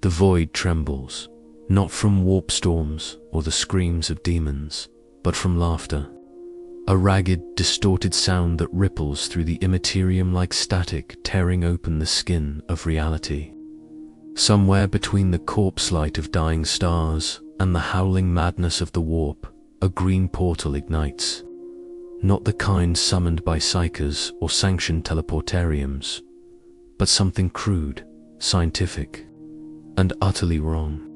The void trembles, not from warp storms or the screams of demons, but from laughter. A ragged, distorted sound that ripples through the immaterium like static, tearing open the skin of reality. Somewhere between the corpse light of dying stars and the howling madness of the warp, a green portal ignites. Not the kind summoned by psychers or sanctioned teleportariums, but something crude, scientific, and utterly wrong.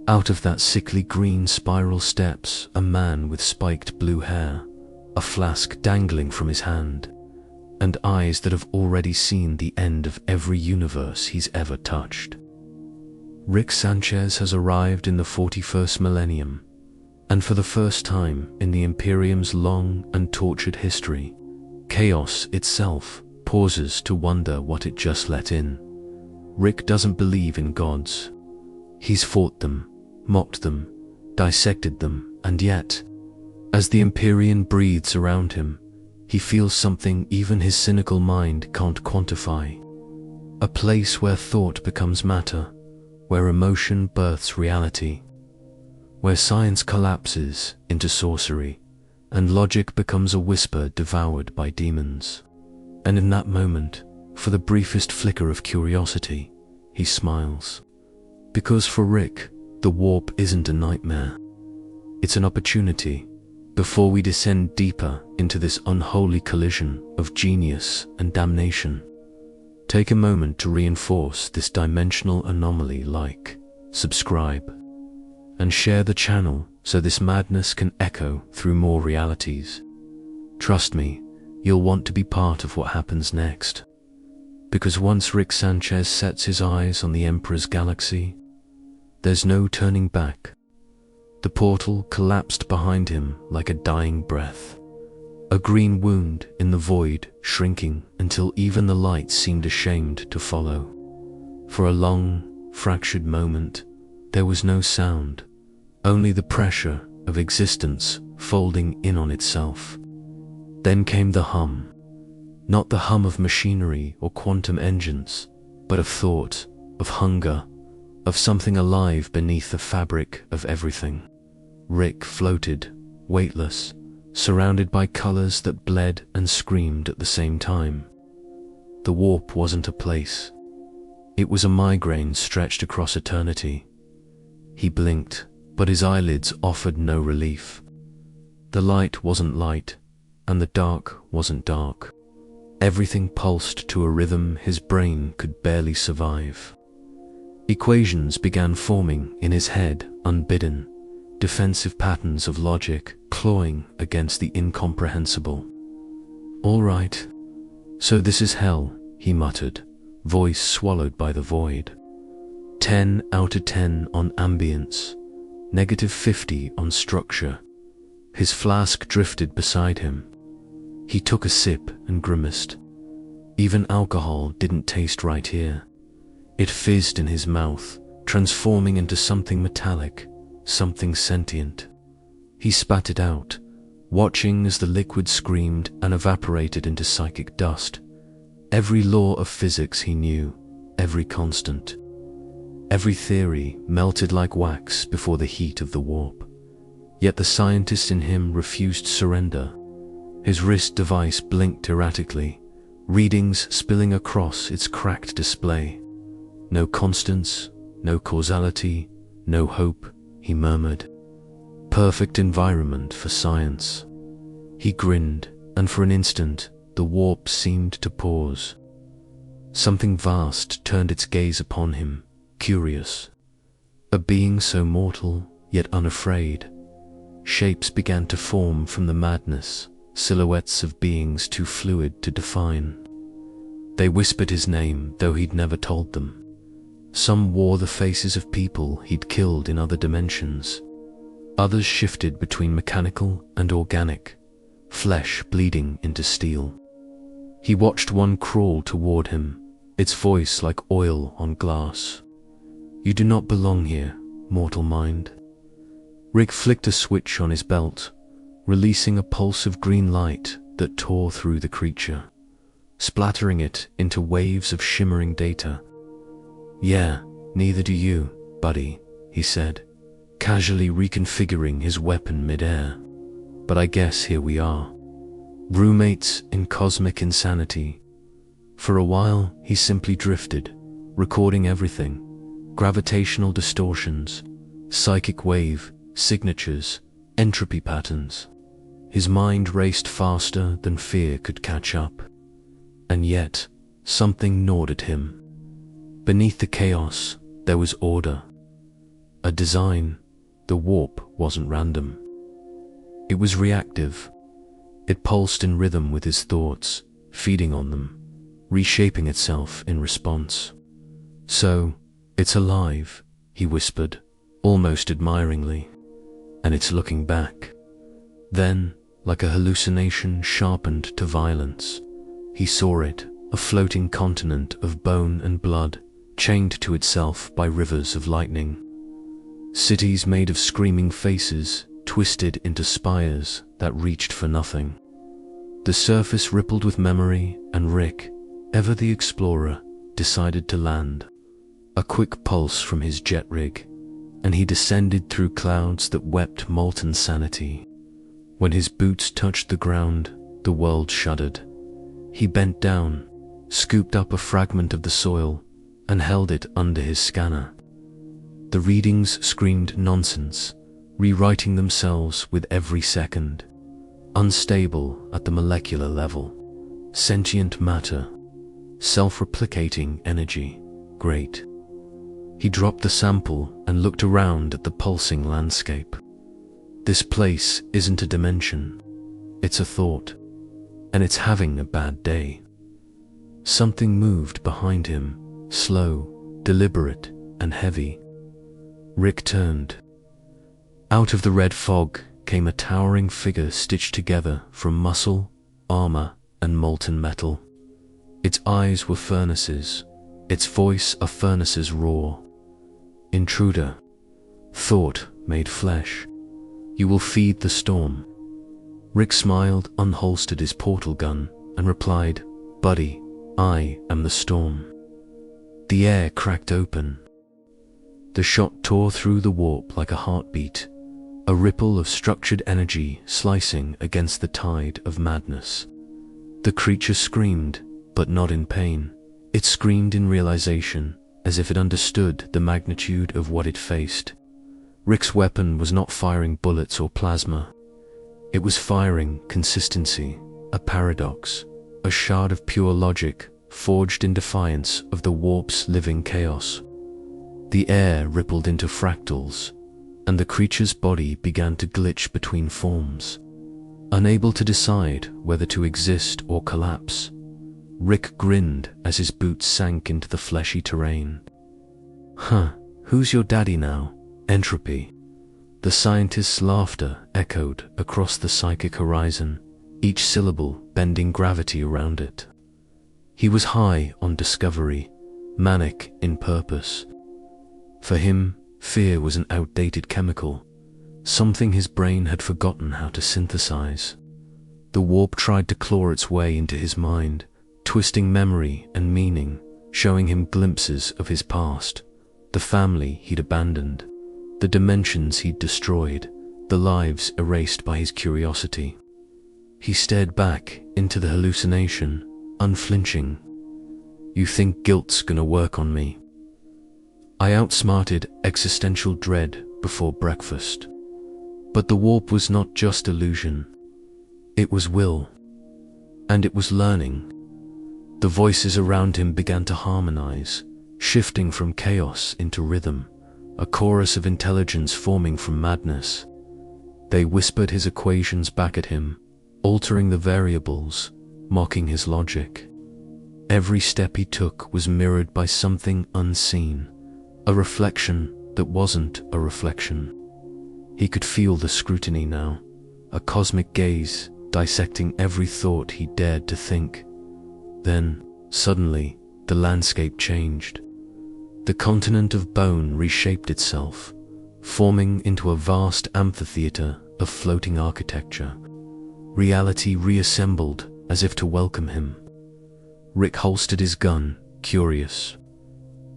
Out of that sickly green spiral steps a man with spiked blue hair, a flask dangling from his hand, and eyes that have already seen the end of every universe he's ever touched. Rick Sanchez has arrived in the 41st millennium, and for the first time in the Imperium's long and tortured history, chaos itself pauses to wonder what it just let in. Rick doesn't believe in gods. He's fought them, mocked them, dissected them, and yet, as the Imperium breathes around him, he feels something even his cynical mind can't quantify. A place where thought becomes matter, where emotion births reality, where science collapses into sorcery, and logic becomes a whisper devoured by demons. And in that moment, for the briefest flicker of curiosity, he smiles. Because for Rick, the warp isn't a nightmare. It's an opportunity. Before we descend deeper into this unholy collision of genius and damnation, take a moment to reinforce this dimensional anomaly. Like, subscribe, and share the channel so this madness can echo through more realities. Trust me, you'll want to be part of what happens next. Because once Rick Sanchez sets his eyes on the Emperor's galaxy, there's no turning back. The portal collapsed behind him like a dying breath, a green wound in the void shrinking until even the light seemed ashamed to follow. For a long, fractured moment, there was no sound, only the pressure of existence folding in on itself. Then came the hum, not the hum of machinery or quantum engines, but of thought, of hunger, of something alive beneath the fabric of everything. Rick floated, weightless, surrounded by colors that bled and screamed at the same time. The warp wasn't a place. It was a migraine stretched across eternity. He blinked, but his eyelids offered no relief. The light wasn't light, and the dark wasn't dark. Everything pulsed to a rhythm his brain could barely survive. Equations began forming in his head unbidden, defensive patterns of logic clawing against the incomprehensible. All right, so this is hell, he muttered, voice swallowed by the void. 10 out of 10 on ambience, -50 on structure. His flask drifted beside him. He took a sip and grimaced. Even alcohol didn't taste right here. It fizzed in his mouth, transforming into something metallic, something sentient. He spat it out, watching as the liquid screamed and evaporated into psychic dust. Every law of physics he knew, every constant, every theory melted like wax before the heat of the warp. Yet the scientist in him refused surrender. His wrist device blinked erratically, readings spilling across its cracked display. No constants, no causality, no hope, he murmured. Perfect environment for science. He grinned, and for an instant, the warp seemed to pause. Something vast turned its gaze upon him, curious. A being so mortal, yet unafraid. Shapes began to form from the madness, silhouettes of beings too fluid to define. They whispered his name, though he'd never told them. Some wore the faces of people he'd killed in other dimensions. Others shifted between mechanical and organic, flesh bleeding into steel. He watched one crawl toward him, its voice like oil on glass. "You do not belong here, mortal mind." Rick flicked a switch on his belt, releasing a pulse of green light that tore through the creature, splattering it into waves of shimmering data. "Yeah, "Neither do you, buddy," he said, casually reconfiguring his weapon mid-air. "But I guess here we are. Roommates in cosmic insanity." For a while, he simply drifted, recording everything: gravitational distortions, psychic wave signatures, entropy patterns. His mind raced faster than fear could catch up. And yet, something gnawed at him. Beneath the chaos, there was order. A design. The warp wasn't random. It was reactive. It pulsed in rhythm with his thoughts, feeding on them, reshaping itself in response. "So, it's alive," he whispered, almost admiringly. "And it's looking back." Then, like a hallucination sharpened to violence, he saw it, a floating continent of bone and blood, chained to itself by rivers of lightning. Cities made of screaming faces, twisted into spires that reached for nothing. The surface rippled with memory, and Rick, ever the explorer, decided to land. A quick pulse from his jet rig, and he descended through clouds that wept molten sanity. When his boots touched the ground, the world shuddered. He bent down, scooped up a fragment of the soil, and held it under his scanner. The readings screamed nonsense, rewriting themselves with every second. Unstable at the molecular level. Sentient matter. Self-replicating energy. Great. He dropped the sample and looked around at the pulsing landscape. This place isn't a dimension. It's a thought. And it's having a bad day. Something moved behind him, slow, deliberate, and heavy. Rick turned. Out of the red fog came a towering figure stitched together from muscle, armor, and molten metal. Its eyes were furnaces, its voice a furnace's roar. "Intruder," thought made flesh. "You will feed the storm." Rick smiled, unholstered his portal gun, and replied, "Buddy, I am the storm." The air cracked open. The shot tore through the warp like a heartbeat, a ripple of structured energy slicing against the tide of madness. The creature screamed, but not in pain. It screamed in realization, as if it understood the magnitude of what it faced. Rick's weapon was not firing bullets or plasma. It was firing consistency, a paradox, a shard of pure logic forged in defiance of the warp's living chaos. The air rippled into fractals, and the creature's body began to glitch between forms. Unable to decide whether to exist or collapse, Rick grinned as his boots sank into the fleshy terrain. Who's your daddy now? Entropy. The scientist's laughter echoed across the psychic horizon, each syllable bending gravity around it. He was high on discovery, manic in purpose. For him, fear was an outdated chemical, something his brain had forgotten how to synthesize. The warp tried to claw its way into his mind, twisting memory and meaning, showing him glimpses of his past, the family he'd abandoned, the dimensions he'd destroyed, the lives erased by his curiosity. He stared back into the hallucination, unflinching. "You think guilt's gonna work on me?" I outsmarted existential dread before breakfast. But the warp was not just illusion. It was will. And it was learning. The voices around him began to harmonize, shifting from chaos into rhythm, a chorus of intelligence forming from madness. They whispered his equations back at him, altering the variables, mocking his logic. Every step he took was mirrored by something unseen, a reflection that wasn't a reflection. He could feel the scrutiny now, a cosmic gaze dissecting every thought he dared to think. Then, suddenly, the landscape changed. The continent of bone reshaped itself, forming into a vast amphitheater of floating architecture. Reality reassembled as if to welcome him. Rick holstered his gun, curious.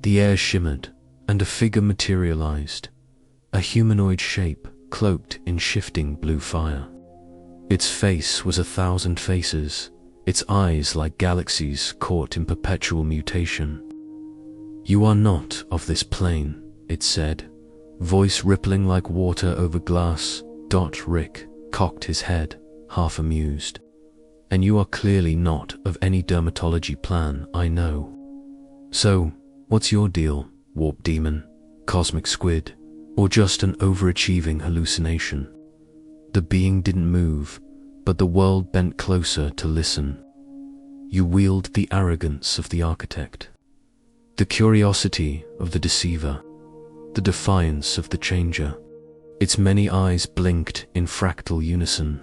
The air shimmered, and a figure materialized, a humanoid shape cloaked in shifting blue fire. Its face was 1,000 faces, its eyes like galaxies caught in perpetual mutation. "You are not of this plane," it said, voice rippling like water over glass. Rick cocked his head, half amused. "And you are clearly not of any dermatology plan, I know. So, what's your deal, warp demon, cosmic squid, or just an overachieving hallucination?" The being didn't move, but the world bent closer to listen. "You wield the arrogance of the architect, the curiosity of the deceiver, the defiance of the changer." Its many eyes blinked in fractal unison.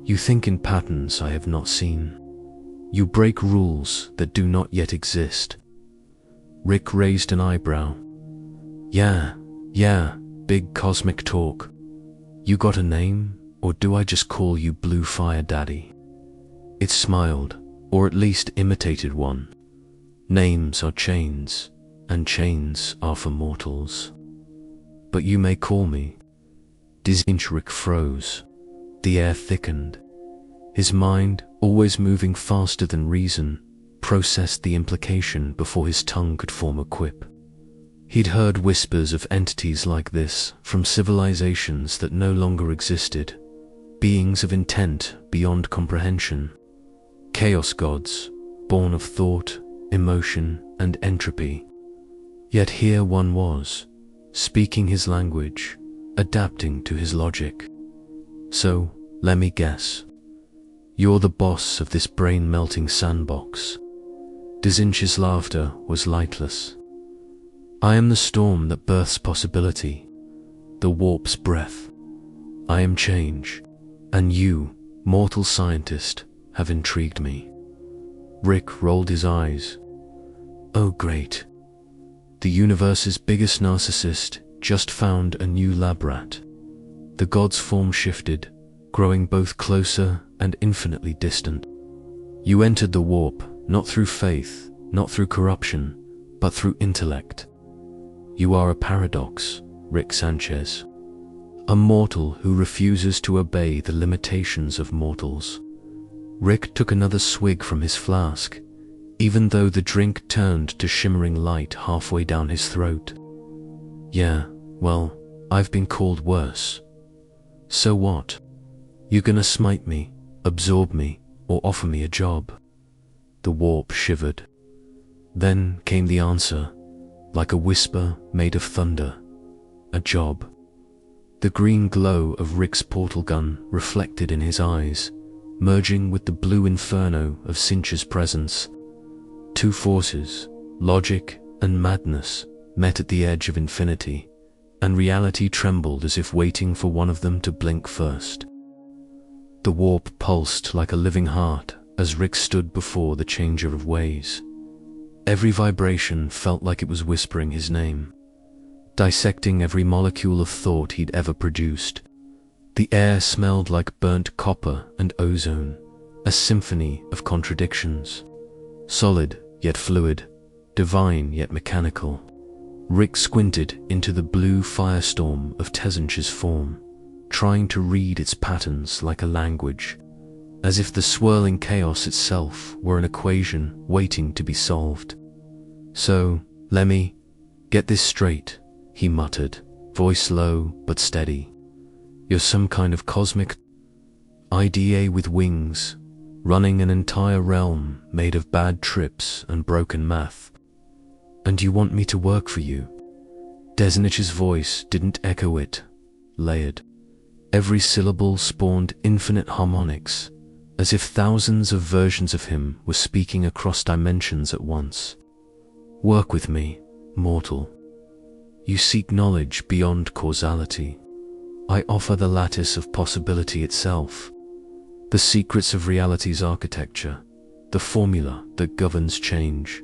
"You think in patterns I have not seen. You break rules that do not yet exist." Rick raised an eyebrow. Yeah, big cosmic talk. "You got a name, or do I just call you Blue Fire Daddy?" It smiled, or at least imitated one. "Names are chains, and chains are for mortals. But you may call me." Rick froze. The air thickened. His mind, always moving faster than reason, processed the implication before his tongue could form a quip. He'd heard whispers of entities like this from civilizations that no longer existed, beings of intent beyond comprehension, chaos gods, born of thought, emotion, and entropy. Yet here one was, speaking his language, adapting to his logic. "So, let me guess. You're the boss of this brain-melting sandbox." Xenoz's laughter was lightless. "I am the storm that births possibility, the warp's breath. I am change, and you, mortal scientist, have intrigued me." Rick rolled his eyes. "Oh great. The universe's biggest narcissist just found a new lab rat." The god's form shifted, growing both closer and infinitely distant. "You entered the warp, not through faith, not through corruption, but through intellect. You are a paradox, Rick Sanchez. A mortal who refuses to obey the limitations of mortals." Rick took another swig from his flask, even though the drink turned to shimmering light halfway down his throat. "Yeah, well, I've been called worse. So what? You gonna smite me, absorb me, or offer me a job?" The warp shivered. Then came the answer, like a whisper made of thunder. "A job." The green glow of Rick's portal gun reflected in his eyes, merging with the blue inferno of Cinch's presence. Two forces, logic and madness, met at the edge of infinity, and reality trembled as if waiting for one of them to blink first. The warp pulsed like a living heart as Rick stood before the changer of ways. Every vibration felt like it was whispering his name, dissecting every molecule of thought he'd ever produced. The air smelled like burnt copper and ozone, a symphony of contradictions. Solid yet fluid, divine yet mechanical. Rick squinted into the blue firestorm of Xenoz's form, trying to read its patterns like a language, as if the swirling chaos itself were an equation waiting to be solved. "So, let me get this straight," he muttered, voice low but steady. "You're some kind of cosmic IDA with wings, running an entire realm made of bad trips and broken math. And you want me to work for you?" Xenoz's voice didn't echo it, layered. Every syllable spawned infinite harmonics, as if thousands of versions of him were speaking across dimensions at once. "Work with me, mortal. You seek knowledge beyond causality. I offer the lattice of possibility itself, the secrets of reality's architecture, the formula that governs change.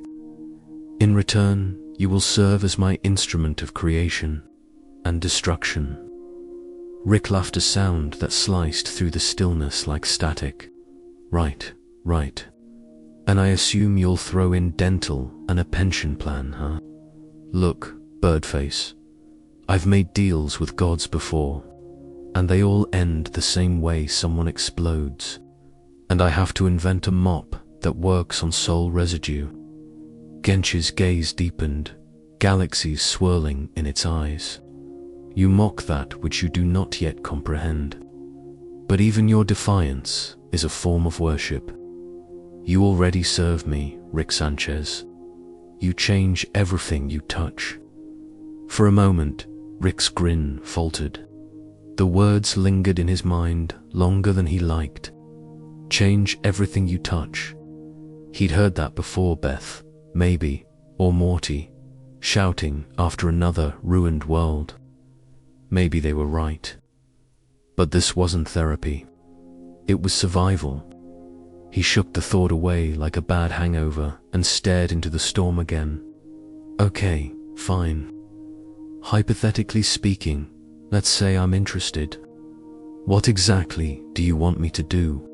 In return, you will serve as my instrument of creation and destruction." Rick laughed a sound that sliced through the stillness like static. Right. And I assume you'll throw in dental and a pension plan, huh? Look, Birdface, I've made deals with gods before, and they all end the same way: someone explodes, and I have to invent a mop that works on soul residue. Gensh's gaze deepened, galaxies swirling in its eyes. You mock that which you do not yet comprehend. But even your defiance is a form of worship. You already serve me, Rick Sanchez. You change everything you touch. For a moment, Rick's grin faltered. The words lingered in his mind longer than he liked. Change everything you touch. He'd heard that before: Beth, maybe, or Morty, shouting after another ruined world. Maybe they were right. But this wasn't therapy. It was survival. He shook the thought away like a bad hangover and stared into the storm again. Okay, fine. Hypothetically speaking, let's say I'm interested. What exactly do you want me to do?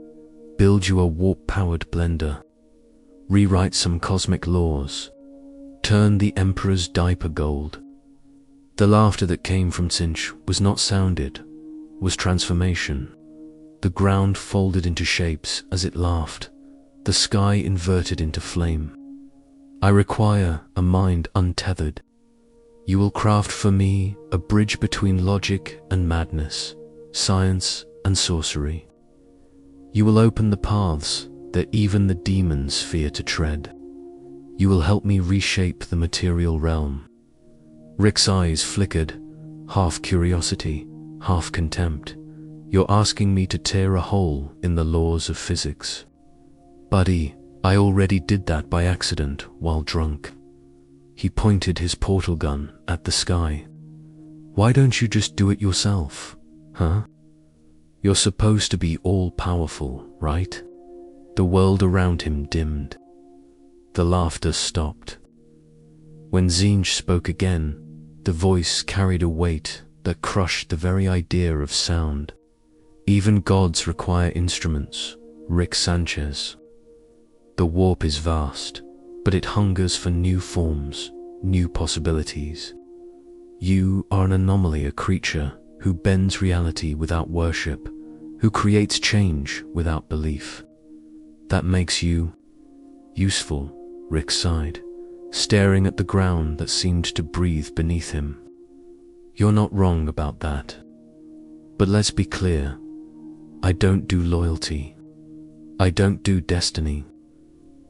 Build you a warp-powered blender? Rewrite some cosmic laws? Turn the Emperor's diaper gold? The laughter that came from Cinch was not sounded, was transformation. The ground folded into shapes as it laughed. The sky inverted into flame. I require a mind untethered. You will craft for me a bridge between logic and madness, science and sorcery. You will open the paths that even the demons fear to tread. You will help me reshape the material realm. Rick's eyes flickered, half curiosity, half contempt. You're asking me to tear a hole in the laws of physics. Buddy, I already did that by accident while drunk. He pointed his portal gun at the sky. Why don't you just do it yourself, huh? You're supposed to be all-powerful, right? The world around him dimmed. The laughter stopped. When Zinj spoke again, the voice carried a weight that crushed the very idea of sound. Even gods require instruments, Rick Sanchez. The warp is vast, but it hungers for new forms, new possibilities. You are an anomaly, a creature who bends reality without worship, who creates change without belief. That makes you useful, Rick sighed, staring at the ground that seemed to breathe beneath him. You're not wrong about that. But let's be clear. I don't do loyalty. I don't do destiny.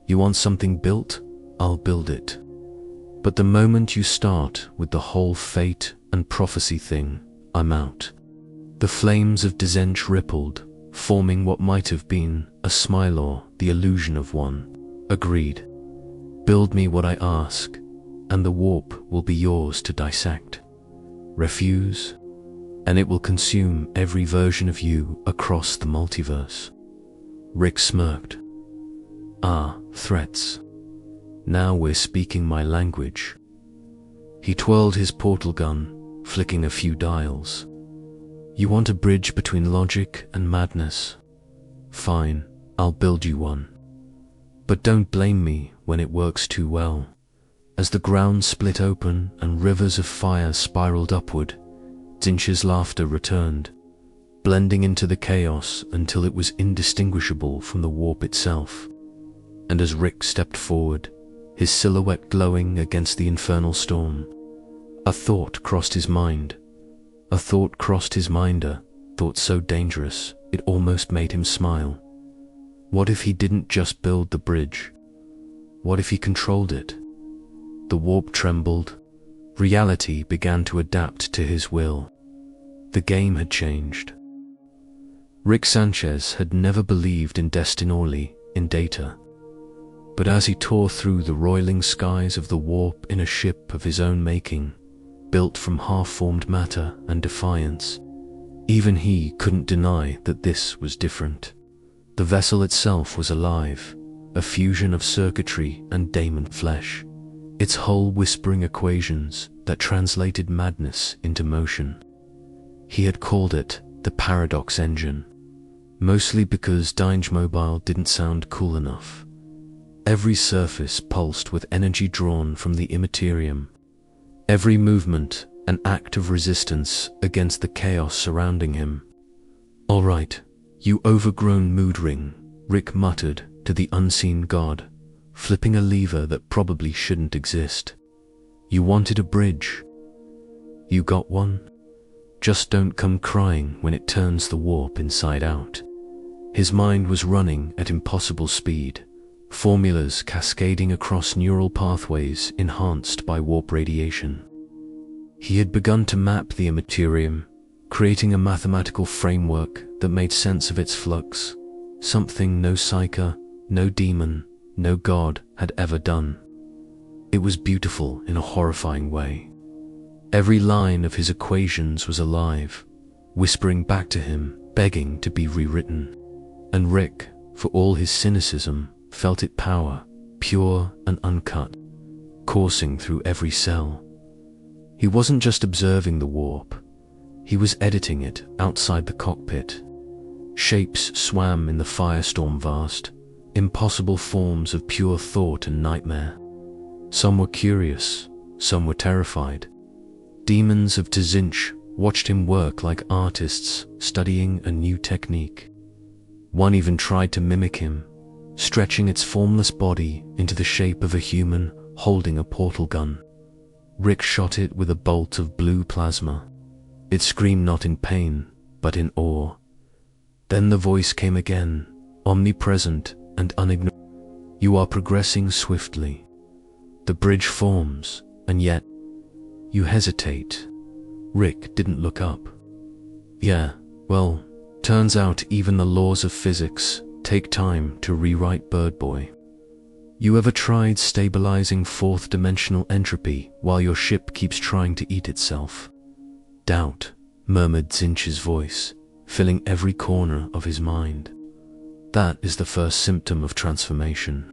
You want something built? I'll build it. But the moment you start with the whole fate and prophecy thing, I'm out. The flames of Dizench rippled, forming what might have been a smile or the illusion of one. Agreed. Build me what I ask, and the warp will be yours to dissect. Refuse, and it will consume every version of you across the multiverse. Rick smirked. Ah, threats. Now we're speaking my language. He twirled his portal gun, flicking a few dials. You want a bridge between logic and madness? Fine, I'll build you one. But don't blame me when it works too well. As the ground split open and rivers of fire spiraled upward, Zinch's laughter returned, blending into the chaos until it was indistinguishable from the warp itself. And as Rick stepped forward, his silhouette glowing against the infernal storm, a thought crossed his mind. A thought crossed his minder, thought so dangerous it almost made him smile. What if he didn't just build the bridge? What if he controlled it? The warp trembled. Reality began to adapt to his will. The game had changed. Rick Sanchez had never believed in destiny, in data. But as he tore through the roiling skies of the warp in a ship of his own making, built from half-formed matter and defiance, even he couldn't deny that this was different. The vessel itself was alive, a fusion of circuitry and daemon flesh, its hull whispering equations that translated madness into motion. He had called it the Paradox Engine, mostly because Dinge Mobile didn't sound cool enough. Every surface pulsed with energy drawn from the Imperium. every movement an act of resistance against the chaos surrounding him. "All right, you overgrown mood ring," Rick muttered to the unseen god, flipping a lever that probably shouldn't exist. "You wanted a bridge. You got one? Just don't come crying when it turns the warp inside out." His mind was running at impossible speed, formulas cascading across neural pathways enhanced by warp radiation. He had begun to map the Imperium, creating a mathematical framework that made sense of its flux, something no psyker, no demon, no god had ever done. It was beautiful in a horrifying way. Every line of his equations was alive, whispering back to him, begging to be rewritten. And Rick, for all his cynicism, felt its power, pure and uncut, coursing through every cell. He wasn't just observing the warp, he was editing it outside the cockpit. Shapes swam in the firestorm vast, impossible forms of pure thought and nightmare. Some were curious, some were terrified. Demons of Tzinch watched him work like artists studying a new technique. One even tried to mimic him, stretching its formless body into the shape of a human holding a portal gun. Rick shot it with a bolt of blue plasma. It screamed not in pain, but in awe. Then the voice came again, omnipresent and unignored. "You are progressing swiftly. The bridge forms, and yet you hesitate." Rick didn't look up. "Yeah, well, turns out even the laws of physics take time to rewrite, Bird Boy. You ever tried stabilizing fourth-dimensional entropy while your ship keeps trying to eat itself?" "Doubt," murmured Zinch's voice, filling every corner of his mind. "That is the first symptom of transformation.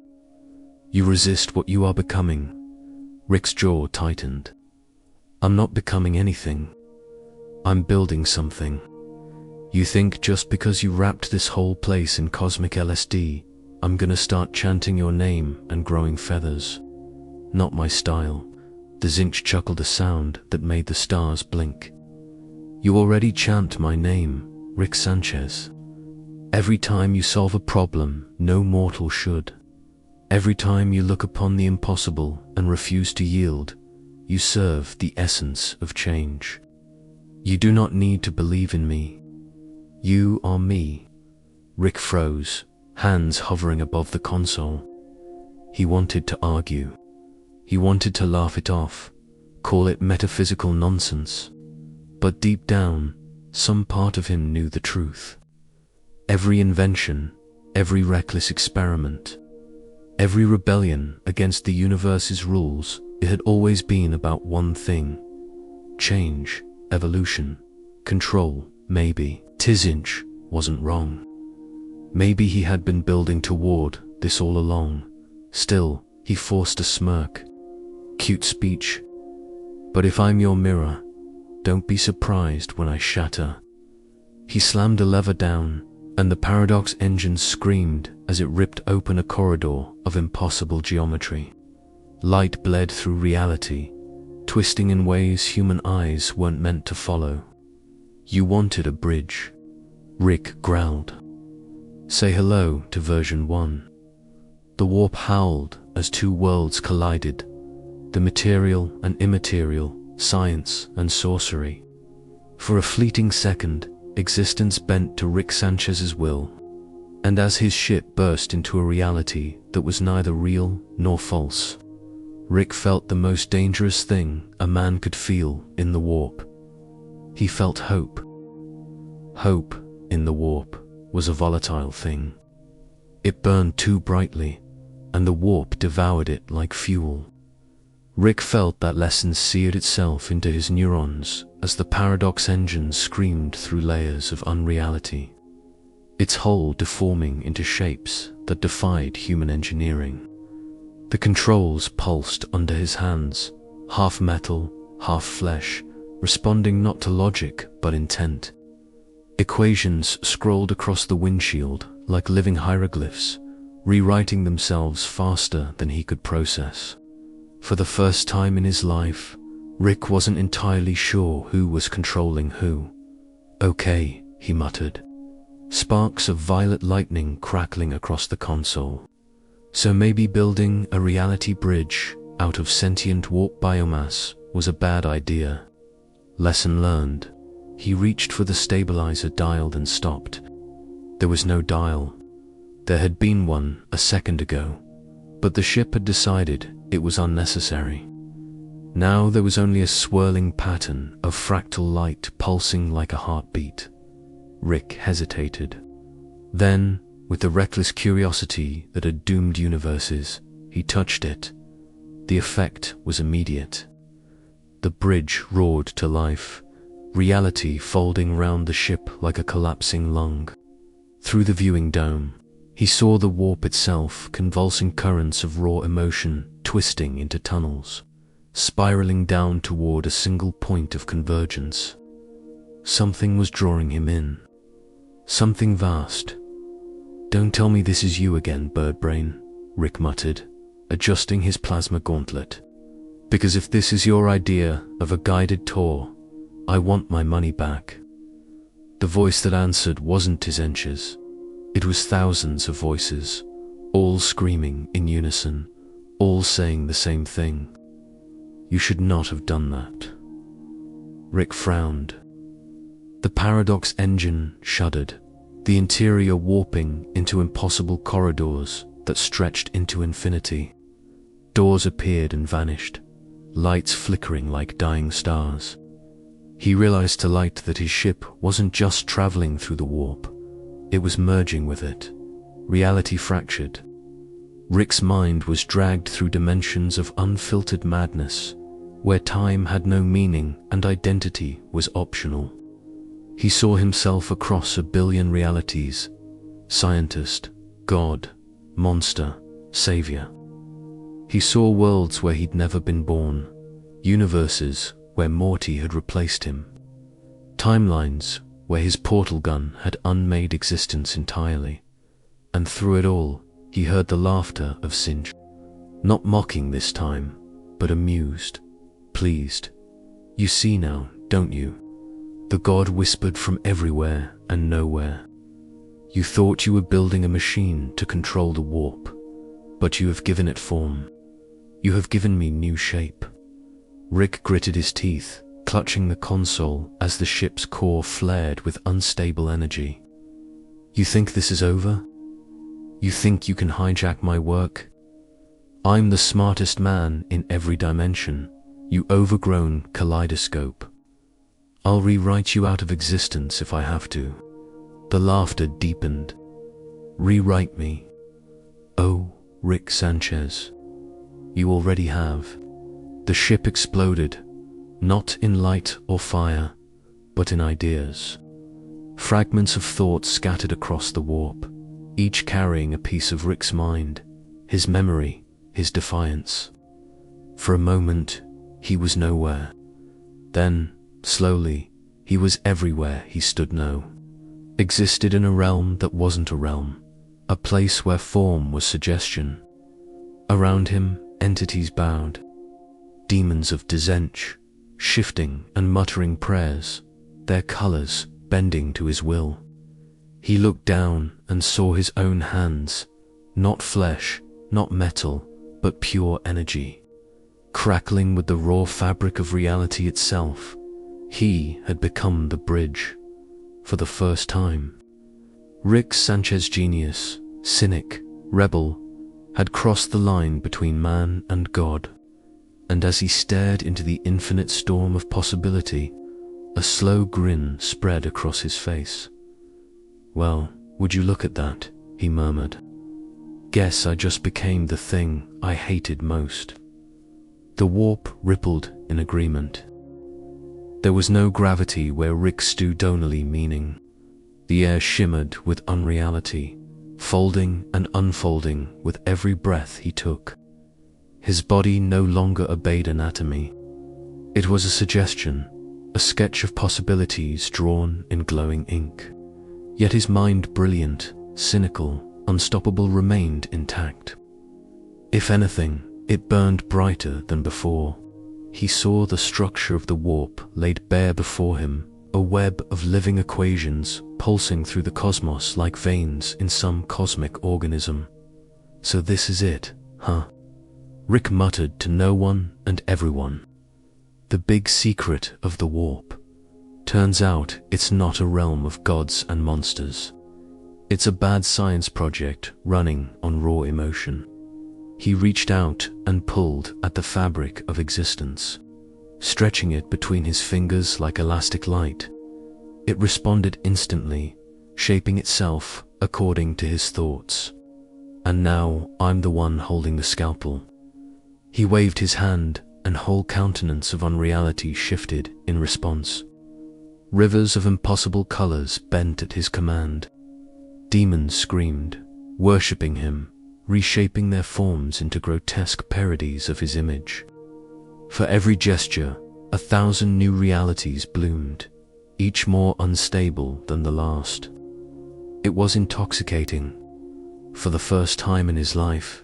You resist what you are becoming." Rick's jaw tightened. "I'm not becoming anything. I'm building something. You think just because you wrapped this whole place in cosmic LSD, I'm gonna start chanting your name and growing feathers? Not my style." The Zinch chuckled a sound that made the stars blink. "You already chant my name, Rick Sanchez. Every time you solve a problem no mortal should. Every time you look upon the impossible and refuse to yield, you serve the essence of change. You do not need to believe in me. You are me." Rick froze, hands hovering above the console. He wanted to argue. He wanted to laugh it off, call it metaphysical nonsense. But deep down, some part of him knew the truth. Every invention, every reckless experiment, every rebellion against the universe's rules, it had always been about one thing: change, evolution, control. Maybe Tzinch wasn't wrong. Maybe he had been building toward this all along. Still, he forced a smirk. "Cute speech. But if I'm your mirror, don't be surprised when I shatter." He slammed a lever down, and the paradox engine screamed as it ripped open a corridor of impossible geometry. Light bled through reality, twisting in ways human eyes weren't meant to follow. "You wanted a bridge," Rick growled. "Say hello to version 1. The warp howled as two worlds collided, the material and immaterial, science and sorcery. For a fleeting second, existence bent to Rick Sanchez's will, and as his ship burst into a reality that was neither real nor false, Rick felt the most dangerous thing a man could feel in the warp. He felt hope. Hope in the warp was a volatile thing. It burned too brightly, and the warp devoured it like fuel. Rick felt that lesson seared itself into his neurons as the paradox engine screamed through layers of unreality, its hull deforming into shapes that defied human engineering. The controls pulsed under his hands, half metal, half flesh, responding not to logic but intent. Equations scrolled across the windshield like living hieroglyphs, rewriting themselves faster than he could process. For the first time in his life, Rick wasn't entirely sure who was controlling who. "Okay," he muttered, sparks of violet lightning crackling across the console. So maybe building a reality bridge out of sentient warp biomass was a bad idea. Lesson learned. He reached for the stabilizer dial and stopped. There was no dial. There had been one a second ago, but the ship had decided it was unnecessary. Now there was only a swirling pattern of fractal light pulsing like a heartbeat. Rick hesitated. Then, with the reckless curiosity that had doomed universes, he touched it. The effect was immediate. The bridge roared to life, reality folding round the ship like a collapsing lung. Through the viewing dome, he saw the warp itself, convulsing currents of raw emotion twisting into tunnels, spiraling down toward a single point of convergence. Something was drawing him in. Something vast. "Don't tell me this is you again, Birdbrain," Rick muttered, adjusting his plasma gauntlet. "Because if this is your idea of a guided tour, I want my money back." The voice that answered wasn't Sanchez. It was thousands of voices, all screaming in unison, all saying the same thing. "You should not have done that." Rick frowned. The paradox engine shuddered, the interior warping into impossible corridors that stretched into infinity. Doors appeared and vanished, lights flickering like dying stars. He realized to light that his ship wasn't just traveling through the warp, it was merging with it. Reality fractured. Rick's mind was dragged through dimensions of unfiltered madness, where time had no meaning and identity was optional. He saw himself across a billion realities: scientist, god, monster, savior. He saw worlds where he'd never been born, universes where Morty had replaced him, timelines where his portal gun had unmade existence entirely. And through it all, he heard the laughter of Sinj. Not mocking this time, but amused, pleased. "You see now, don't you?" the god whispered from everywhere and nowhere. "You thought you were building a machine to control the warp, but you have given it form. You have given me new shape." Rick gritted his teeth, clutching the console as the ship's core flared with unstable energy. "You think this is over? You think you can hijack my work? I'm the smartest man in every dimension, you overgrown kaleidoscope. I'll rewrite you out of existence if I have to." The laughter deepened. "Rewrite me? Oh, Rick Sanchez. You already have." The ship exploded, not in light or fire, but in ideas. Fragments of thought scattered across the warp, each carrying a piece of Rick's mind, his memory, his defiance. For a moment, he was nowhere. Then, slowly, he was everywhere he stood now. Existed in a realm that wasn't a realm, a place where form was suggestion. Around him, entities bowed. Demons of Desench, shifting and muttering prayers, their colors bending to his will. He looked down and saw his own hands, not flesh, not metal, but pure energy. Crackling with the raw fabric of reality itself, he had become the bridge. For the first time. Rick Sanchez, genius, cynic, rebel, had crossed the line between man and God. And as he stared into the infinite storm of possibility, a slow grin spread across his face. "Well, would you look at that?" he murmured. "Guess I just became the thing I hated most." The warp rippled in agreement. There was no gravity where Rick stood donally meaning. The air shimmered with unreality, folding and unfolding with every breath he took. His body no longer obeyed anatomy. It was a suggestion, a sketch of possibilities drawn in glowing ink. Yet his mind, brilliant, cynical, unstoppable, remained intact. If anything, it burned brighter than before. He saw the structure of the warp laid bare before him, a web of living equations pulsing through the cosmos like veins in some cosmic organism. So this is it, huh? Rick muttered to no one and everyone. The big secret of the warp. Turns out it's not a realm of gods and monsters. It's a bad science project running on raw emotion. He reached out and pulled at the fabric of existence, stretching it between his fingers like elastic light. It responded instantly, shaping itself according to his thoughts. And now I'm the one holding the scalpel. He waved his hand, and whole countenance of unreality shifted in response. Rivers of impossible colors bent at his command. Demons screamed, worshipping him, reshaping their forms into grotesque parodies of his image. For every gesture, 1,000 new realities bloomed, each more unstable than the last. It was intoxicating. For the first time in his life,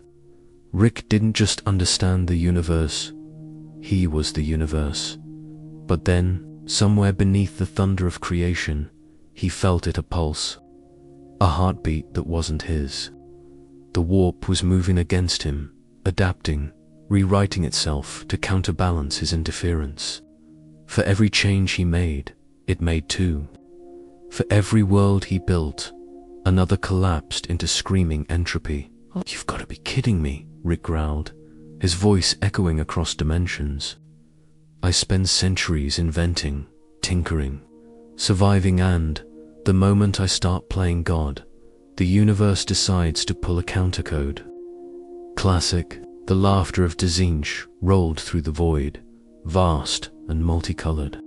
Rick didn't just understand the universe, he was the universe. But then, somewhere beneath the thunder of creation, he felt it a pulse, a heartbeat that wasn't his. The warp was moving against him, adapting, rewriting itself to counterbalance his interference. For every change he made, it made two. For every world he built, another collapsed into screaming entropy. You've got to be kidding me, Rick growled, his voice echoing across dimensions. I spend centuries inventing, tinkering, surviving, and, the moment I start playing God, the universe decides to pull a countercode. Classic. The laughter of Dzinch rolled through the void, vast and multicolored.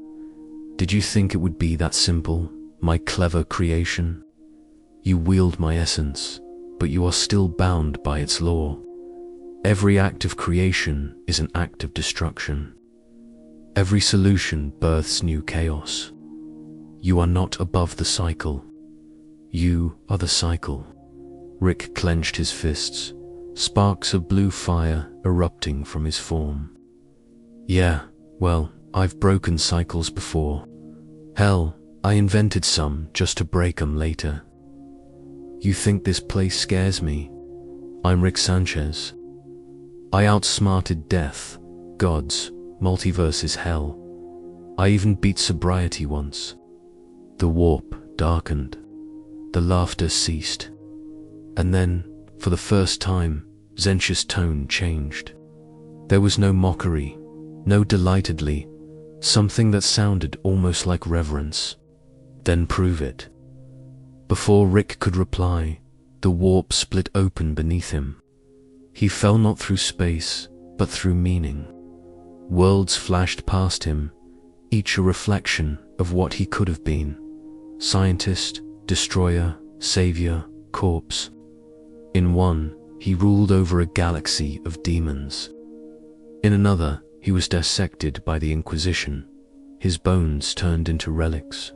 Did you think it would be that simple, my clever creation? You wield my essence, but you are still bound by its law. Every act of creation is an act of destruction. Every solution births new chaos. You are not above the cycle. You are the cycle. Rick clenched his fists, sparks of blue fire erupting from his form. Yeah, well, I've broken cycles before. Hell, I invented some just to break 'em later. You think this place scares me? I'm Rick Sanchez. I outsmarted death, gods, multiverses, hell. I even beat sobriety once. The warp darkened. The laughter ceased. And then, for the first time, Zench's tone changed. There was no mockery, no delightedly, something that sounded almost like reverence. Then prove it. Before Rick could reply, the warp split open beneath him. He fell not through space, but through meaning. Worlds flashed past him, each a reflection of what he could have been. Scientist, destroyer, savior, corpse. In one, he ruled over a galaxy of demons. In another, he was dissected by the Inquisition, his bones turned into relics.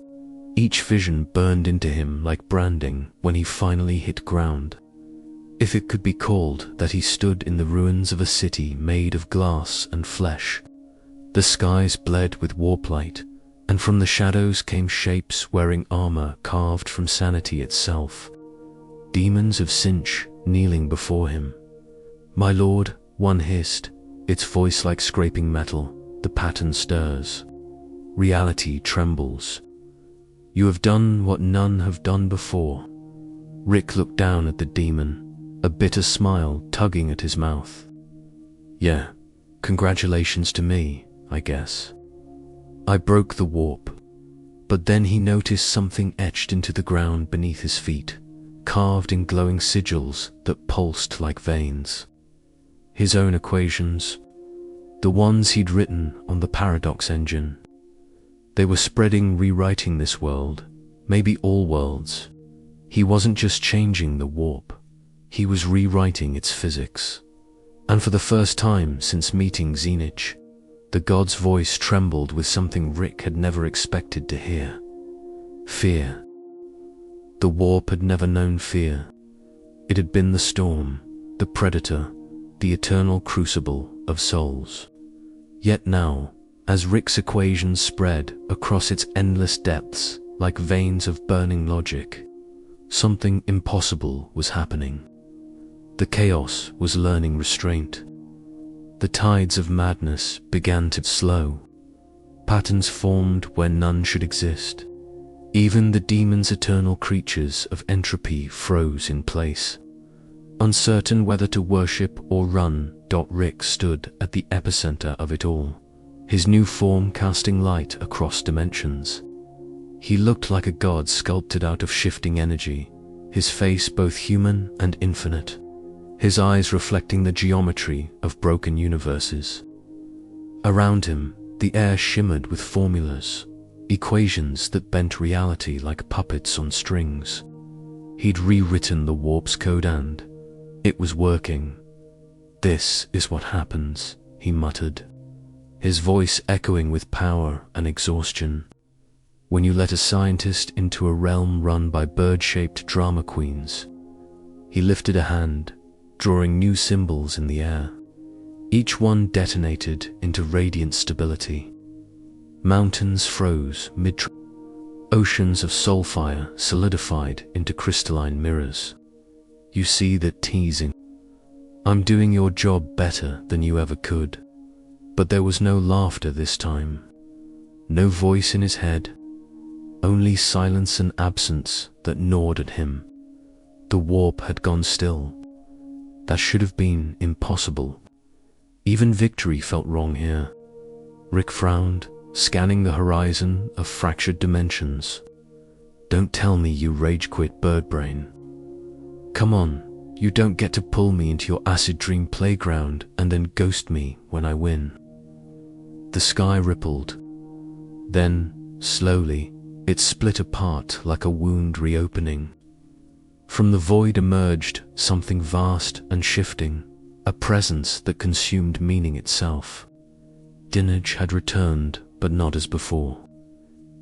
Each vision burned into him like branding when he finally hit ground. If it could be called that, he stood in the ruins of a city made of glass and flesh. The skies bled with warp light, and from the shadows came shapes wearing armor carved from sanity itself. Demons of Sinch kneeling before him. My lord, one hissed, its voice like scraping metal. The pattern stirs. Reality trembles. You have done what none have done before. Rick looked down at the demon, a bitter smile tugging at his mouth. Yeah, congratulations to me, I guess. I broke the warp. But then he noticed something etched into the ground beneath his feet, carved in glowing sigils that pulsed like veins. His own equations, the ones he'd written on the paradox engine. They were spreading, rewriting this world, maybe all worlds. He wasn't just changing the warp, he was rewriting its physics. And for the first time since meeting Xenos, the god's voice trembled with something Rick had never expected to hear. Fear. The warp had never known fear. It had been the storm, the predator, the eternal crucible of souls. Yet now, as Rick's equations spread across its endless depths like veins of burning logic, something impossible was happening. The chaos was learning restraint. The tides of madness began to slow. Patterns formed where none should exist. Even the demon's eternal creatures of entropy froze in place. Uncertain whether to worship or run, Rick stood at the epicenter of it all, his new form casting light across dimensions. He looked like a god sculpted out of shifting energy, his face both human and infinite, his eyes reflecting the geometry of broken universes. Around him, the air shimmered with formulas, equations that bent reality like puppets on strings. He'd rewritten the warp's code and it was working. "This is what happens," he muttered, his voice echoing with power and exhaustion. "When you let a scientist into a realm run by bird-shaped drama queens." He lifted a hand, drawing new symbols in the air. Each one detonated into radiant stability. Mountains froze mid- Oceans of soulfire solidified into crystalline mirrors. "You see that teasing? I'm doing your job better than you ever could." But there was no laughter this time. No voice in his head. Only silence and absence that gnawed at him. The warp had gone still. That should have been impossible. Even victory felt wrong here. Rick frowned, scanning the horizon of fractured dimensions. "Don't tell me you rage-quit, Birdbrain. Come on, you don't get to pull me into your acid dream playground and then ghost me when I win." The sky rippled. Then, slowly, it split apart like a wound reopening. From the void emerged something vast and shifting, a presence that consumed meaning itself. Dinage had returned, but not as before.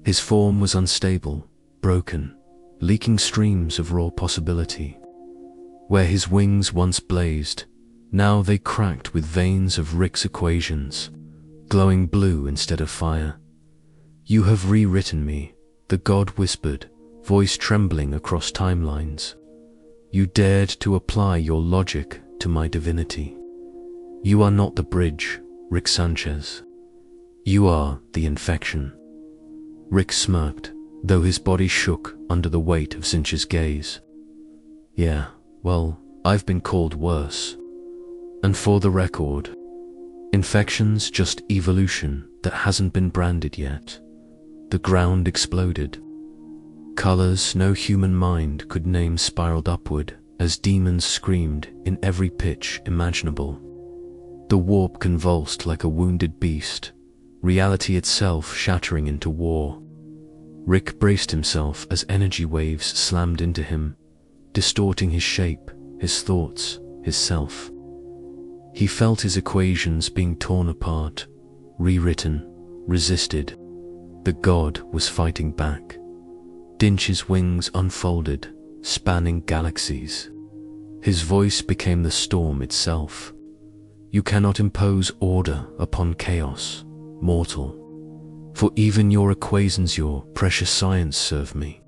His form was unstable, broken, leaking streams of raw possibility. Where his wings once blazed, now they cracked with veins of Rick's equations, glowing blue instead of fire. "You have rewritten me," the god whispered, voice trembling across timelines. "You dared to apply your logic to my divinity. You are not the bridge, Rick Sanchez. You are the infection." Rick smirked, though his body shook under the weight of Zinch's gaze. "Yeah, well, I've been called worse. And for the record, infection's just evolution that hasn't been branded yet." The ground exploded. Colors no human mind could name spiraled upward as demons screamed in every pitch imaginable. The warp convulsed like a wounded beast, reality itself shattering into war. Rick braced himself as energy waves slammed into him, distorting his shape, his thoughts, his self. He felt his equations being torn apart, rewritten, resisted. The god was fighting back. Dinch's wings unfolded, spanning galaxies. His voice became the storm itself. "You cannot impose order upon chaos, mortal. For even your equations, your precious science serve me.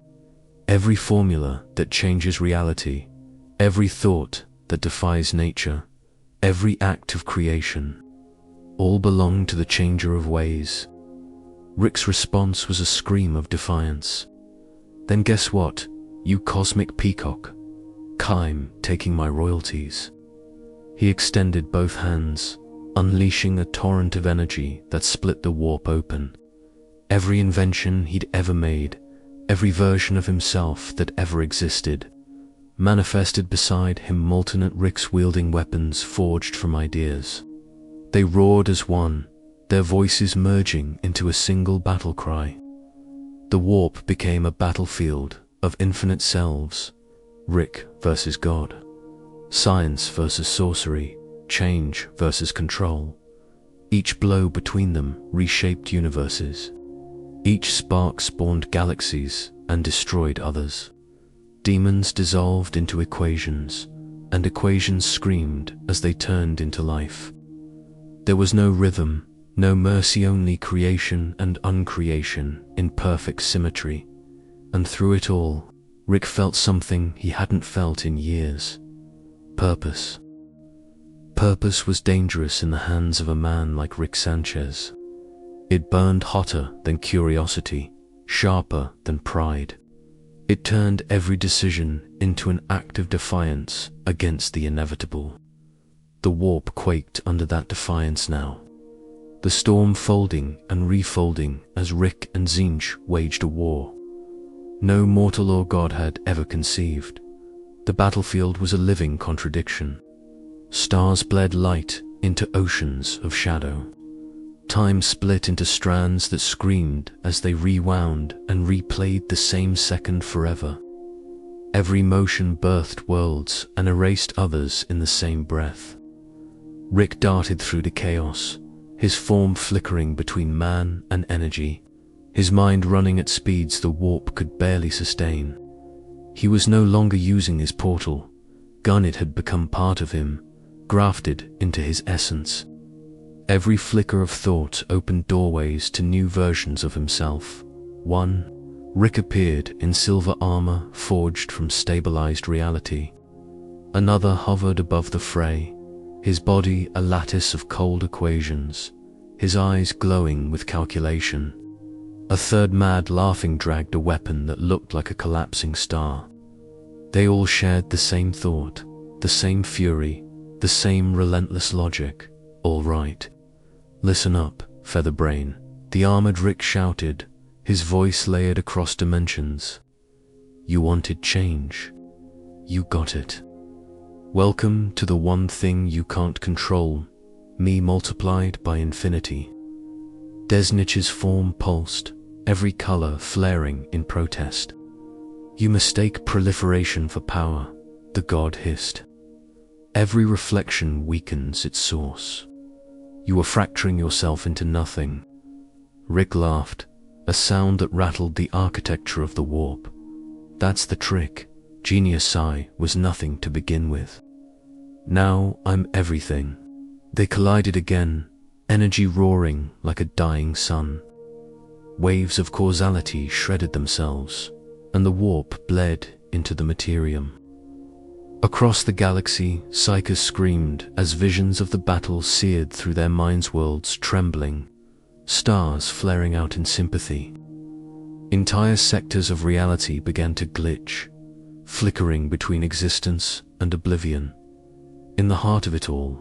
Every formula that changes reality, every thought that defies nature, every act of creation, all belong to the changer of ways." Rick's response was a scream of defiance. "Then guess what, you cosmic peacock? I'm taking my royalties." He extended both hands, unleashing a torrent of energy that split the warp open. Every invention he'd ever made, every version of himself that ever existed, manifested beside him molten at Rick's wielding weapons forged from ideas. They roared as one, their voices merging into a single battle cry. The warp became a battlefield of infinite selves, Rick versus God, science versus sorcery, change versus control. Each blow between them reshaped universes. Each spark spawned galaxies and destroyed others. Demons dissolved into equations, and equations screamed as they turned into life. There was no rhythm, No mercy, only creation and uncreation in perfect symmetry. And through it all, Rick felt something he hadn't felt in years. Purpose. Purpose was dangerous in the hands of a man like Rick Sanchez. It burned hotter than curiosity, sharper than pride. It turned every decision into an act of defiance against the inevitable. The warp quaked under that defiance now, the storm folding and refolding as Rick and Tzeentch waged a war no mortal or god had ever conceived. The battlefield was a living contradiction. Stars bled light into oceans of shadow. Time split into strands that screamed as they rewound and replayed the same second forever. Every motion birthed worlds and erased others in the same breath. Rick darted through the chaos, his form flickering between man and energy, his mind running at speeds the warp could barely sustain. He was no longer using his portal gun, it had become part of him, grafted into his essence. Every flicker of thought opened doorways to new versions of himself. One, Rick appeared in silver armor forged from stabilized reality. Another hovered above the fray, his body a lattice of cold equations, his eyes glowing with calculation. A third, mad laughing, dragged a weapon that looked like a collapsing star. They all shared the same thought, the same fury, the same relentless logic. All right. Listen up, Featherbrain, the armored Rick shouted, his voice layered across dimensions. You wanted change. You got it. Welcome to the one thing you can't control, me multiplied by infinity. Tzeentch's form pulsed, every color flaring in protest. You mistake proliferation for power, the god hissed. Every reflection weakens its source. You are fracturing yourself into nothing. Rick laughed, a sound that rattled the architecture of the warp. That's the trick. Genius I was nothing to begin with. Now I'm everything. They collided again, energy roaring like a dying sun. Waves of causality shredded themselves, and the warp bled into the Imperium. Across the galaxy, psychers screamed as visions of the battle seared through their minds, worlds trembling, stars flaring out in sympathy. Entire sectors of reality began to glitch, flickering between existence and oblivion. In the heart of it all,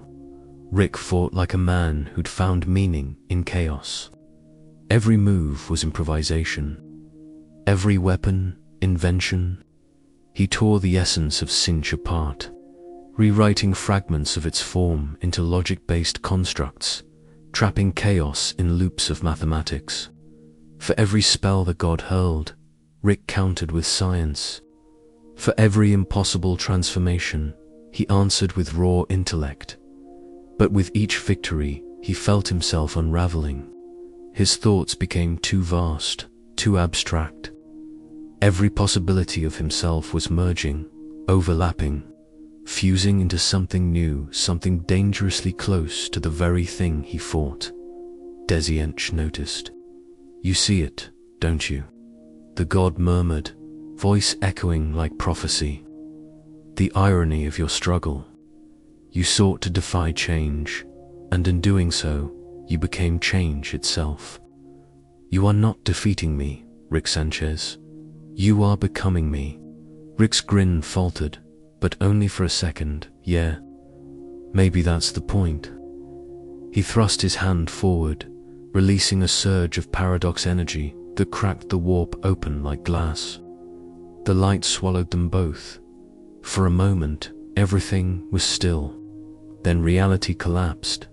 Rick fought like a man who'd found meaning in chaos. Every move was improvisation. Every weapon, invention. He tore the essence of Tzeentch apart, rewriting fragments of its form into logic-based constructs, trapping chaos in loops of mathematics. For every spell the god hurled, Rick countered with science. For every impossible transformation, he answered with raw intellect. But with each victory, he felt himself unraveling. His thoughts became too vast, too abstract. Every possibility of himself was merging, overlapping, fusing into something new, something dangerously close to the very thing he fought. Tzeentch noticed. You see it, don't you? The god murmured, voice echoing like prophecy. The irony of your struggle. You sought to defy change, and in doing so, you became change itself. You are not defeating me, Rick Sanchez. You are becoming me. Rick's grin faltered, but only for a second. Yeah, maybe that's the point. He thrust his hand forward, releasing a surge of paradox energy that cracked the warp open like glass. The light swallowed them both. For a moment, everything was still. Then reality collapsed.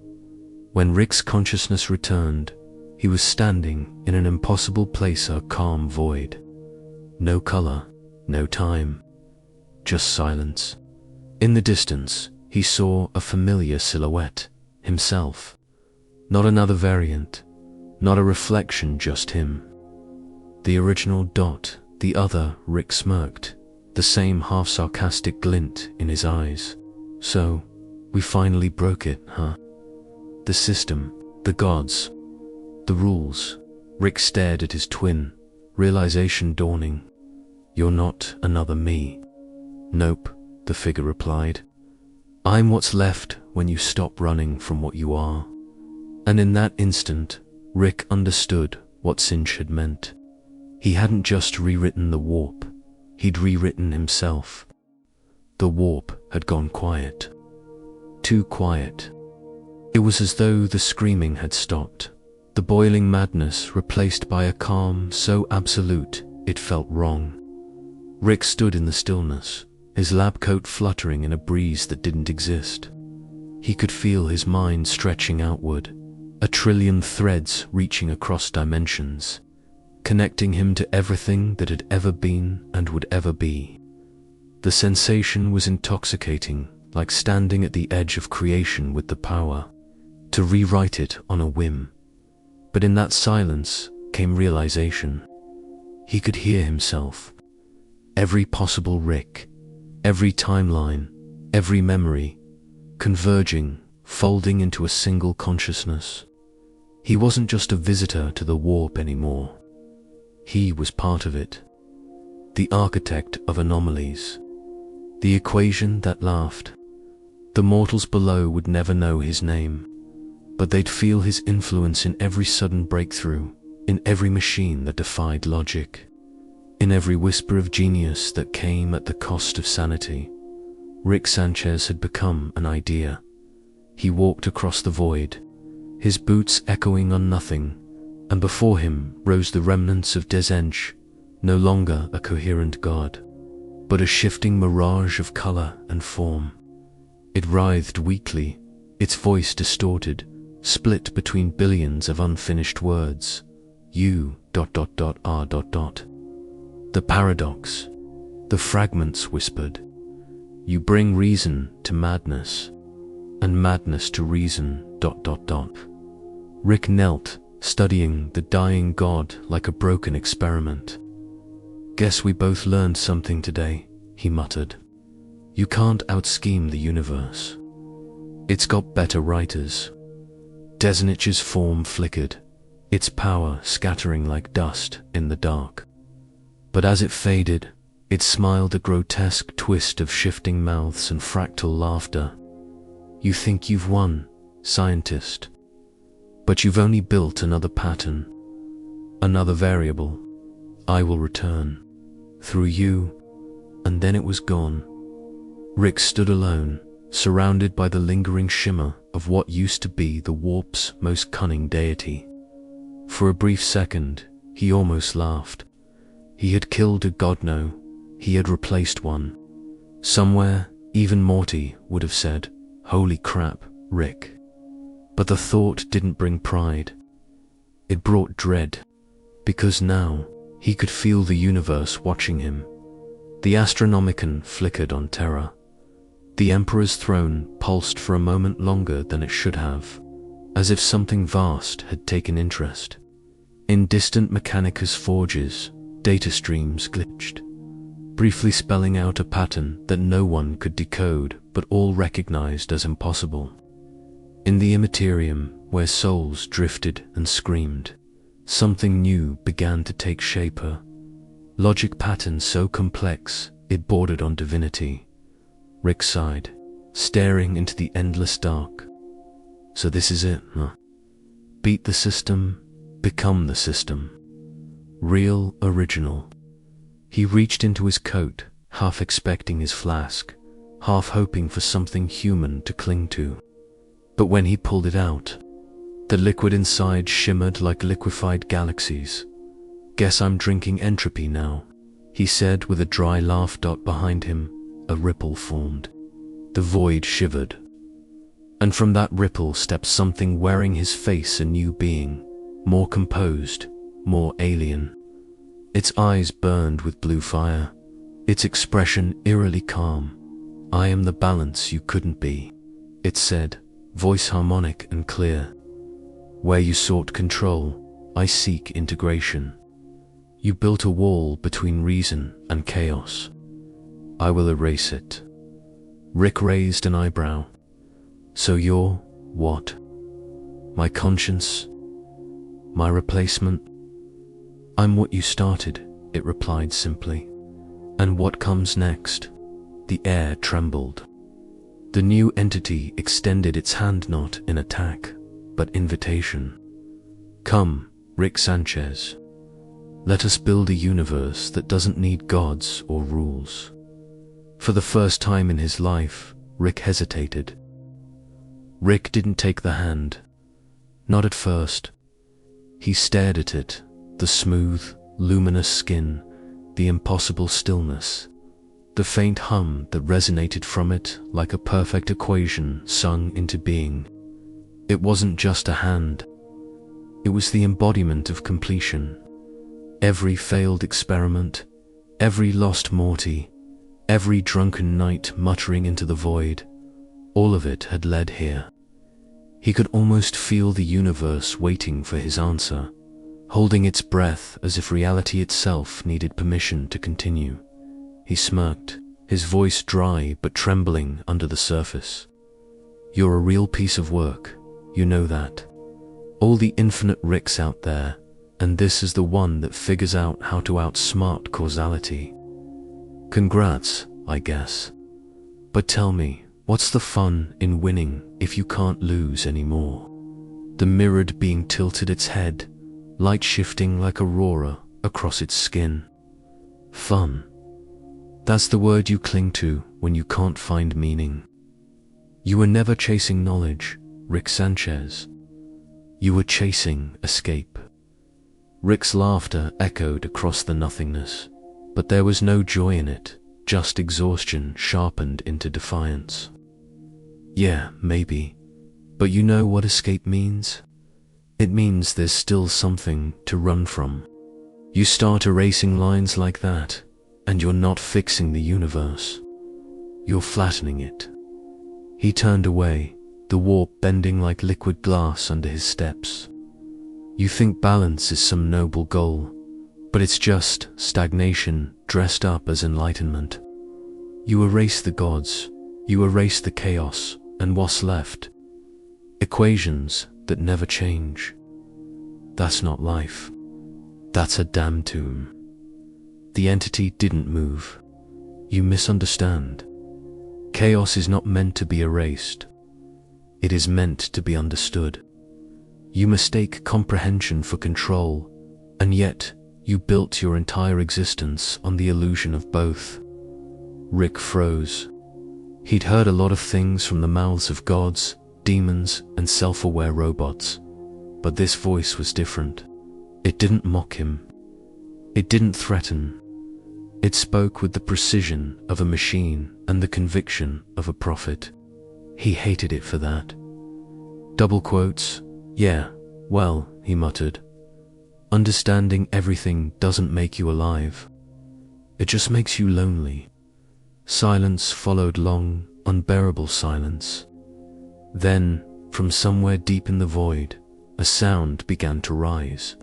When Rick's consciousness returned, he was standing in an impossible place, a calm void. No color, no time, just silence. In the distance, he saw a familiar silhouette, himself. Not another variant, not a reflection, just him. The original Dot, the other. Rick smirked, the same half-sarcastic glint in his eyes. So, we finally broke it, huh? The system, The gods. The rules. Rick stared at his twin, realization dawning. You're not another me. Nope, the figure replied. I'm what's left when you stop running from what you are. And in that instant, Rick understood what Sinch had meant. He hadn't just rewritten the warp, he'd rewritten himself. The warp had gone quiet. Too quiet. It was as though the screaming had stopped, the boiling madness replaced by a calm so absolute it felt wrong. Rick stood in the stillness, his lab coat fluttering in a breeze that didn't exist. He could feel his mind stretching outward, a trillion threads reaching across dimensions, connecting him to everything that had ever been and would ever be. The sensation was intoxicating, like standing at the edge of creation with the power to rewrite it on a whim. But in that silence came realization. He could hear himself. Every possible Rick, every timeline, every memory, converging, folding into a single consciousness. He wasn't just a visitor to the warp anymore. He was part of it. The architect of anomalies. The equation that laughed. The mortals below would never know his name, but they'd feel his influence in every sudden breakthrough, in every machine that defied logic, in every whisper of genius that came at the cost of sanity. Rick Sanchez had become an idea. He walked across the void, his boots echoing on nothing, and before him rose the remnants of Desench, no longer a coherent god, but a shifting mirage of color and form. It writhed weakly, its voice distorted, split between billions of unfinished words. You, ... The paradox. The fragments whispered. You bring reason to madness, and madness to reason ... Rick knelt, studying the dying god like a broken experiment. Guess we both learned something today, he muttered. You can't out-scheme the universe. It's got better writers. Desenich's form flickered, its power scattering like dust in the dark. But as it faded, it smiled a grotesque twist of shifting mouths and fractal laughter. You think you've won, scientist. But you've only built another pattern, another variable. I will return, through you, and then it was gone. Rick stood alone, surrounded by the lingering shimmer of what used to be the warp's most cunning deity. For a brief second, he almost laughed. He had killed a god, no, he had replaced one. Somewhere, even Morty would have said, "Holy crap, Rick." But the thought didn't bring pride. It brought dread, because now he could feel the universe watching him. The Astronomicon flickered on terror. The Emperor's throne pulsed for a moment longer than it should have, as if something vast had taken interest. In distant Mechanicus forges, data streams glitched, briefly spelling out a pattern that no one could decode but all recognized as impossible. In the Imperium, where souls drifted and screamed, something new began to take shape. A logic pattern so complex it bordered on divinity. Rick sighed, staring into the endless dark. So this is it, huh? Beat the system, become the system. Real, original. He reached into his coat, half expecting his flask, half hoping for something human to cling to. But when he pulled it out, the liquid inside shimmered like liquefied galaxies. Guess I'm drinking entropy now, he said with a dry laugh. Behind him, a ripple formed. The void shivered. And from that ripple stepped something wearing his face a new being, more composed, more alien. Its eyes burned with blue fire, its expression eerily calm. I am the balance you couldn't be, it said, voice harmonic and clear. Where you sought control, I seek integration. You built a wall between reason and chaos. I will erase it. Rick raised an eyebrow. So you're what? My conscience? My replacement? I'm what you started, it replied simply. And what comes next? The air trembled. The new entity extended its hand not in attack, but invitation. Come, Rick Sanchez. Let us build a universe that doesn't need gods or rules. For the first time in his life, Rick hesitated. Rick didn't take the hand. Not at first. He stared at it, the smooth, luminous skin, the impossible stillness, the faint hum that resonated from it like a perfect equation sung into being. It wasn't just a hand. It was the embodiment of completion. Every failed experiment, every lost Morty, every drunken night muttering into the void, all of it had led here. He could almost feel the universe waiting for his answer, holding its breath as if reality itself needed permission to continue. He smirked, his voice dry but trembling under the surface. You're a real piece of work, you know that. All the infinite Ricks out there, and this is the one that figures out how to outsmart causality. Congrats, I guess. But tell me, what's the fun in winning if you can't lose anymore? The mirrored being tilted its head, light shifting like aurora across its skin. Fun. That's the word you cling to when you can't find meaning. You were never chasing knowledge, Rick Sanchez. You were chasing escape. Rick's laughter echoed across the nothingness, but there was no joy in it, just exhaustion sharpened into defiance. Yeah, maybe, but you know what escape means? It means there's still something to run from. You start erasing lines like that, and you're not fixing the universe. You're flattening it. He turned away, the warp bending like liquid glass under his steps. You think balance is some noble goal, but it's just stagnation dressed up as enlightenment. You erase the gods, you erase the chaos, and what's left? Equations that never change. That's not life. That's a damn tomb. The entity didn't move. You misunderstand. Chaos is not meant to be erased. It is meant to be understood. You mistake comprehension for control, and yet you built your entire existence on the illusion of both. Rick froze. He'd heard a lot of things from the mouths of gods, demons, and self-aware robots, but this voice was different. It didn't mock him. It didn't threaten. It spoke with the precision of a machine and the conviction of a prophet. He hated it for that. Double quotes. Yeah, well, he muttered. Understanding everything doesn't make you alive. It just makes you lonely. Silence followed, long, unbearable silence. Then, from somewhere deep in the void, a sound began to rise.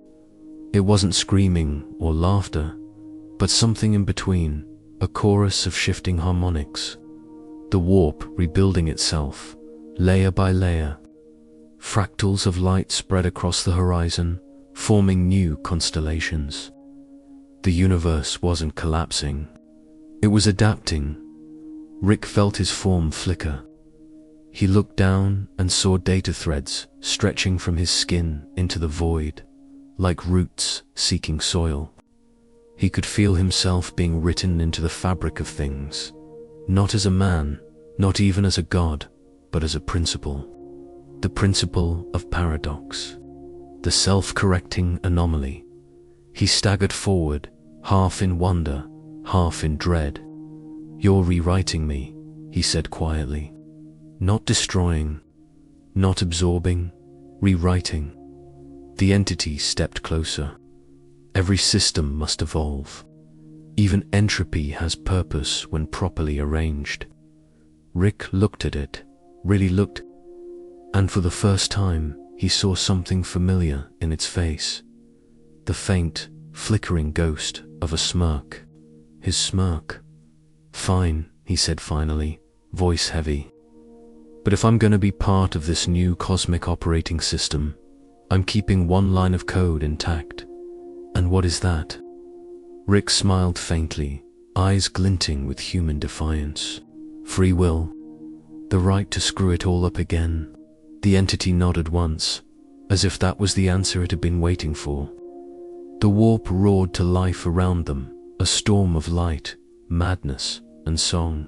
It wasn't screaming or laughter, but something in between, a chorus of shifting harmonics. The warp rebuilding itself, layer by layer. Fractals of light spread across the horizon, forming new constellations. The universe wasn't collapsing. It was adapting. Rick felt his form flicker. He looked down and saw data threads stretching from his skin into the void, like roots seeking soil. He could feel himself being written into the fabric of things, not as a man, not even as a god, but as a principle. The principle of paradox, the self-correcting anomaly. He staggered forward, half in wonder, half in dread. You're rewriting me, he said quietly. Not destroying, not absorbing, rewriting. The entity stepped closer. Every system must evolve. Even entropy has purpose when properly arranged. Rick looked at it, really looked, and for the first time, he saw something familiar in its face. The faint, flickering ghost of a smirk. His smirk. Fine, he said finally, voice heavy. But if I'm going to be part of this new cosmic operating system, I'm keeping one line of code intact. And what is that? Rick smiled faintly, eyes glinting with human defiance. Free will. The right to screw it all up again. The entity nodded once, as if that was the answer it had been waiting for. The warp roared to life around them, a storm of light, madness, and song.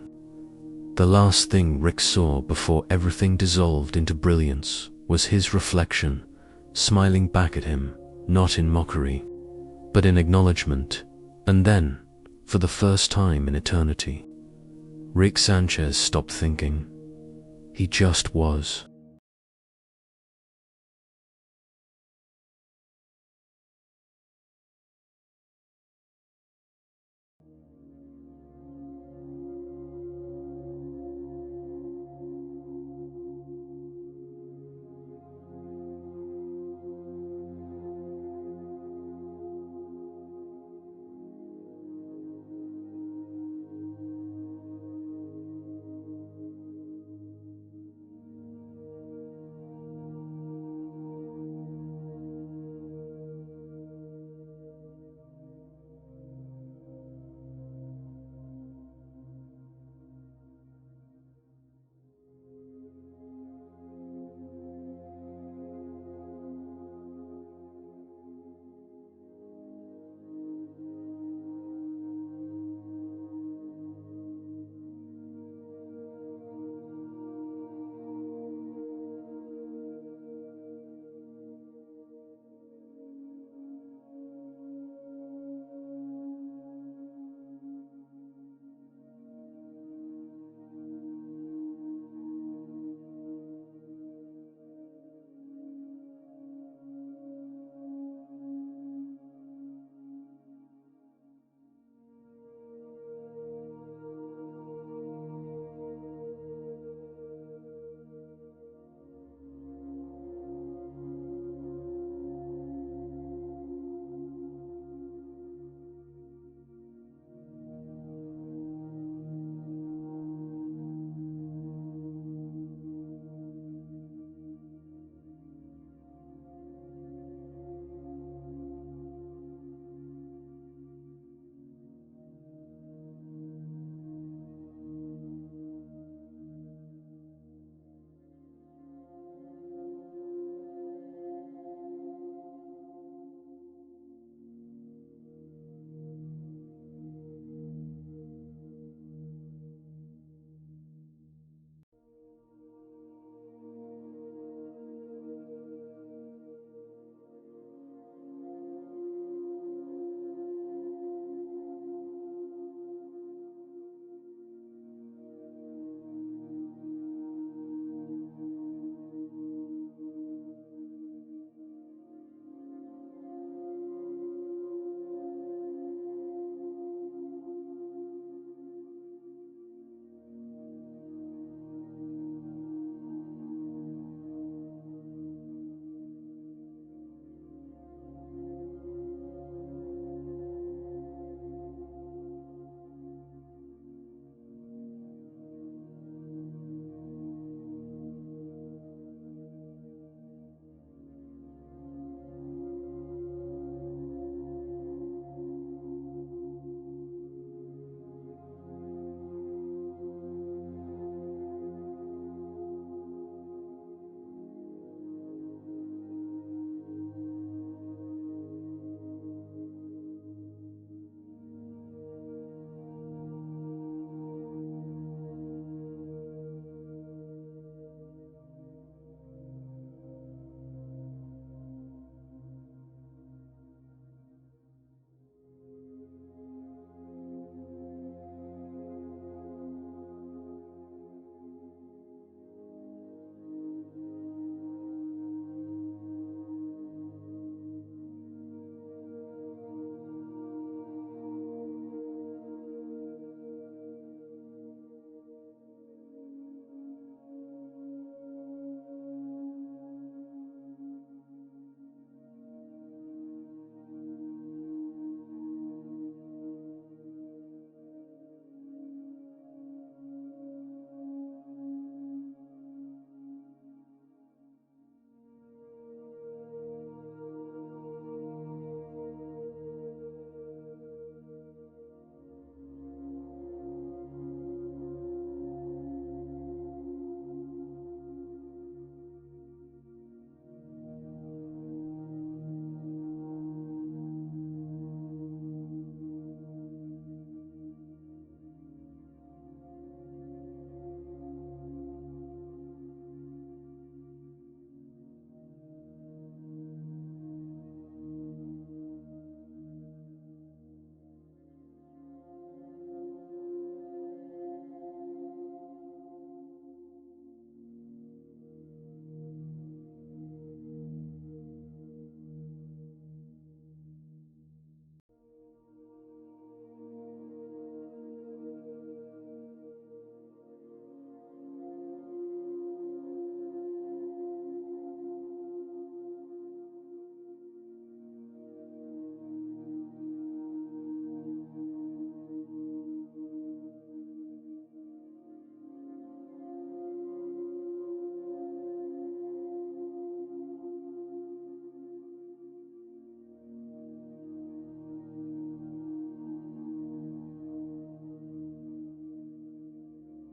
The last thing Rick saw before everything dissolved into brilliance was his reflection, smiling back at him, not in mockery, but in acknowledgement. And then, for the first time in eternity, Rick Sanchez stopped thinking. He just was.